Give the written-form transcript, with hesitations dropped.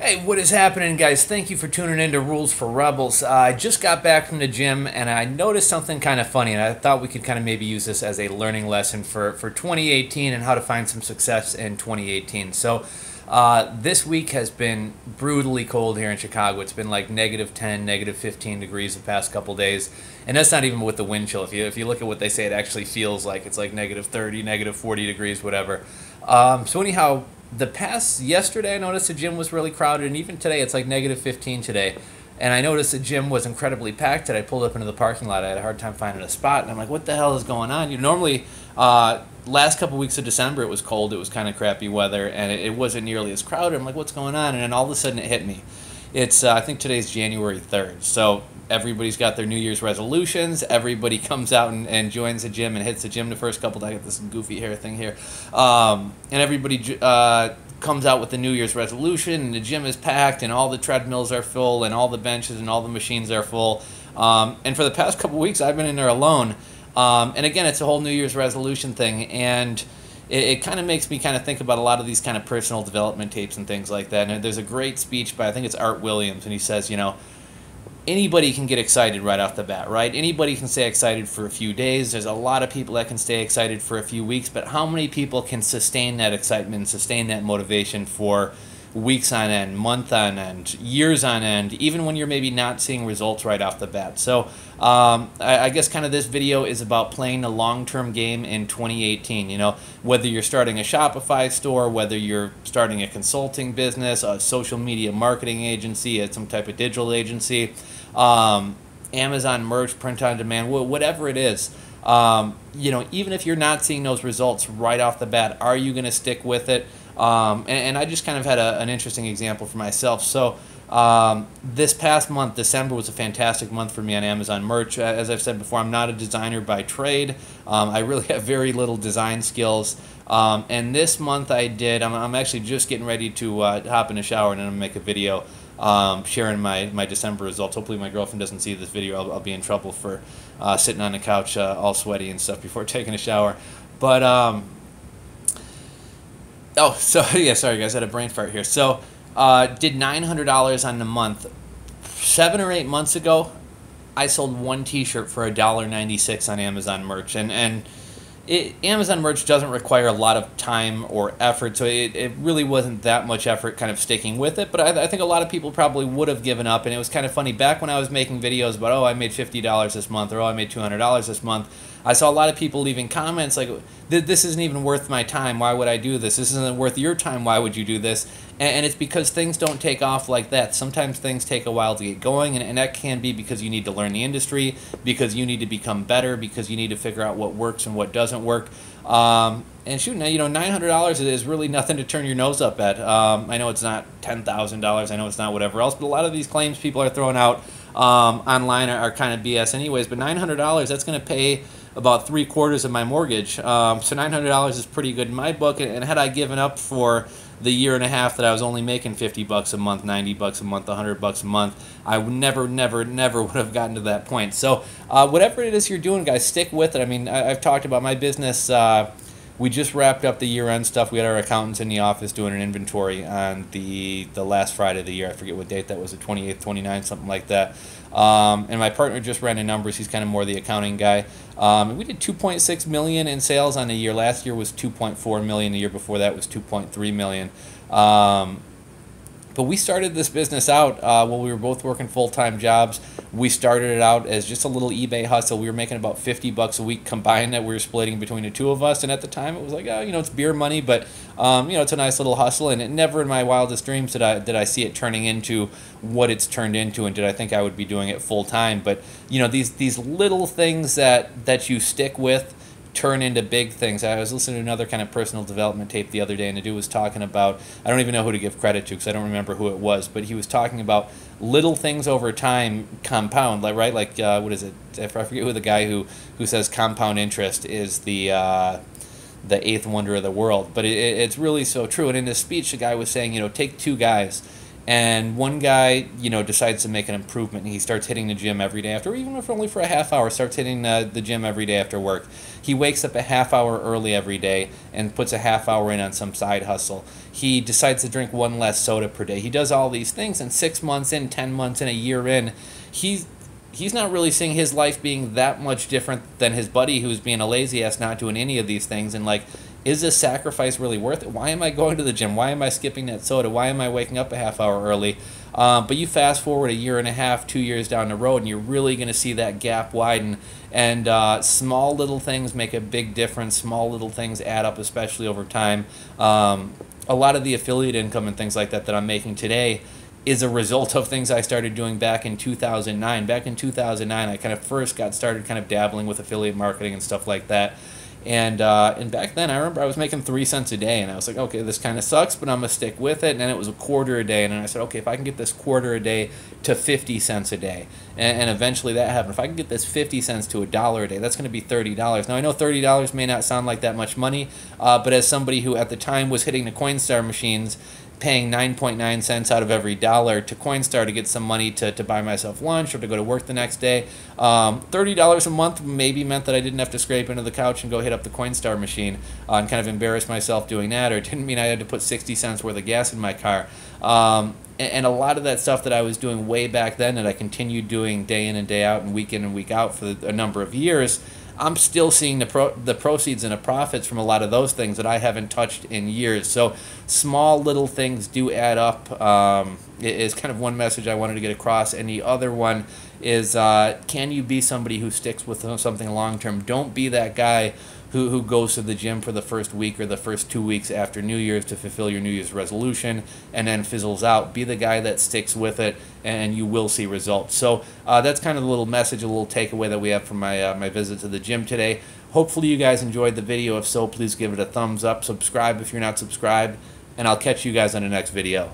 Hey, what is happening, guys? Thank you for tuning in to Rules for Rebels. I just got back from the gym and I noticed something kind of funny, and I thought we could kind of maybe use this as a learning lesson for 2018 and how to find some success in 2018. This week has been brutally cold here in Chicago. It's been like -10, -15 degrees the past couple days, and that's not even with the wind chill. If you look at what they say, it actually feels like it's like -30, -40 degrees, whatever. Anyhow, the past yesterday I noticed the gym was really crowded, and even today it's like -15 today. And I noticed the gym was incredibly packed, and I pulled up into the parking lot. I had a hard time finding a spot, and I'm like, what the hell is going on? Normally, last couple weeks of December it was cold, it was kind of crappy weather, and it wasn't nearly as crowded. I'm like, what's going on? And then all of a sudden it hit me. It's I think today's January 3rd, so everybody's got their New Year's resolutions. Everybody comes out and joins the gym and hits the gym the first couple days. I got this goofy hair thing here, and everybody comes out with the New Year's resolution, and the gym is packed, and all the treadmills are full, and all the benches and all the machines are full. And for the past couple weeks, I've been in there alone. And again, it's a whole New Year's resolution thing, and it kind of makes me kind of think about a lot of these kind of personal development tapes and things like that. And there's a great speech by, I think it's Art Williams, and he says, anybody can get excited right off the bat, right? Anybody can stay excited for a few days. There's a lot of people that can stay excited for a few weeks, but how many people can sustain that excitement, sustain that motivation for weeks on end, month on end, years on end, even when you're maybe not seeing results right off the bat? I guess kind of this video is about playing the long-term game in 2018. Whether you're starting a Shopify store, whether you're starting a consulting business, a social media marketing agency, some type of digital agency, Amazon merch, print on demand, whatever it is, even if you're not seeing those results right off the bat, are you going to stick with it? And I just kind of had an interesting example for myself. This past month, December, was a fantastic month for me on Amazon merch. As I've said before, I'm not a designer by trade. I really have very little design skills. And this month I'm actually just getting ready to hop in the shower, and then I'm going to make a video sharing my December results. Hopefully my girlfriend doesn't see this video. I'll be in trouble for sitting on the couch all sweaty and stuff before taking a shower. Yeah, sorry guys, I had a brain fart here. Did $900 on the month. 7 or 8 months ago, I sold one T-shirt for $1.96 on Amazon merch, and Amazon merch doesn't require a lot of time or effort, so it really wasn't that much effort kind of sticking with it. But I think a lot of people probably would have given up, and it was kind of funny. Back when I was making videos about, I made $50 this month, or I made $200 this month, I saw a lot of people leaving comments like, this isn't even worth my time, why would I do this? This isn't worth your time, why would you do this? And it's because things don't take off like that. Sometimes things take a while to get going, and that can be because you need to learn the industry, because you need to become better, because you need to figure out what works and what doesn't work. And shoot, now, $900 is really nothing to turn your nose up at. I know it's not $10,000, I know it's not whatever else, but a lot of these claims people are throwing out online are kind of BS anyways. But $900, that's going to pay about 3/4 of my mortgage. So $900 is pretty good in my book. And had I given up for the year and a half that I was only making $50 a month, $90 a month, $100 a month, I would never would have gotten to that point. So whatever it is you're doing, guys, stick with it. I mean, I've talked about my business. We just wrapped up the year-end stuff. We had our accountants in the office doing an inventory on the last Friday of the year. I forget what date that was, the 28th, 29th, something like that. And my partner just ran the numbers. He's kind of more the accounting guy. We did $2.6 million in sales on the year. Last year was $2.4 million. The year before that was $2.3 million. But we started this business out while we were both working full-time jobs. We started it out as just a little eBay hustle. We were making about $50 a week combined that we were splitting between the two of us. And at the time, it was like, it's beer money, but it's a nice little hustle. And it never in my wildest dreams did I see it turning into what it's turned into, and did I think I would be doing it full-time. But these little things that you stick with turn into big things. I was listening to another kind of personal development tape the other day, and the dude was talking about, I don't even know who to give credit to because I don't remember who it was, but he was talking about little things over time compound, right? Like, what is it? I forget who the guy who says compound interest is the eighth wonder of the world, but it's really so true. And in this speech, the guy was saying, take two guys, And one guy, decides to make an improvement, and he starts hitting the gym every day after, even if only for a half hour, starts hitting the gym every day after work. He wakes up a half hour early every day and puts a half hour in on some side hustle. He decides to drink one less soda per day. He does all these things, and 6 months in, 10 months in, a year in, he's not really seeing his life being that much different than his buddy who's being a lazy ass, not doing any of these things. And like, is this sacrifice really worth it? Why am I going to the gym? Why am I skipping that soda? Why am I waking up a half hour early? But you fast forward a year and a half, 2 years down the road, and you're really going to see that gap widen. And small little things make a big difference. Small little things add up, especially over time. A lot of the affiliate income and things like that I'm making today is a result of things I started doing back in 2009. Back in 2009, I kind of first got started kind of dabbling with affiliate marketing and stuff like that. And back then, I remember I was making 3 cents a day, and I was like, okay, this kind of sucks, but I'm going to stick with it. And then it was a quarter a day, and then I said, okay, if I can get this quarter a day to 50 cents a day, and eventually that happened. If I can get this 50 cents to $1 a day, that's going to be $30. Now, I know $30 may not sound like that much money, but as somebody who at the time was hitting the Coinstar machines, paying 9.9 cents out of every dollar to Coinstar to get some money to buy myself lunch or to go to work the next day. $30 a month maybe meant that I didn't have to scrape into the couch and go hit up the Coinstar machine and kind of embarrass myself doing that, or it didn't mean I had to put 60 cents worth of gas in my car. And a lot of that stuff that I was doing way back then that I continued doing day in and day out and week in and week out for a number of years, I'm still seeing the proceeds and the profits from a lot of those things that I haven't touched in years. So small little things do add up. Is kind of one message I wanted to get across. And the other one is, can you be somebody who sticks with something long term? Don't be that guy who goes to the gym for the first week or the first 2 weeks after New Year's to fulfill your New Year's resolution and then fizzles out. Be the guy that sticks with it, and you will see results. So that's kind of the little message, a little takeaway that we have from my visit to the gym today. Hopefully you guys enjoyed the video. If so, please give it a thumbs up. Subscribe if you're not subscribed, and I'll catch you guys on the next video.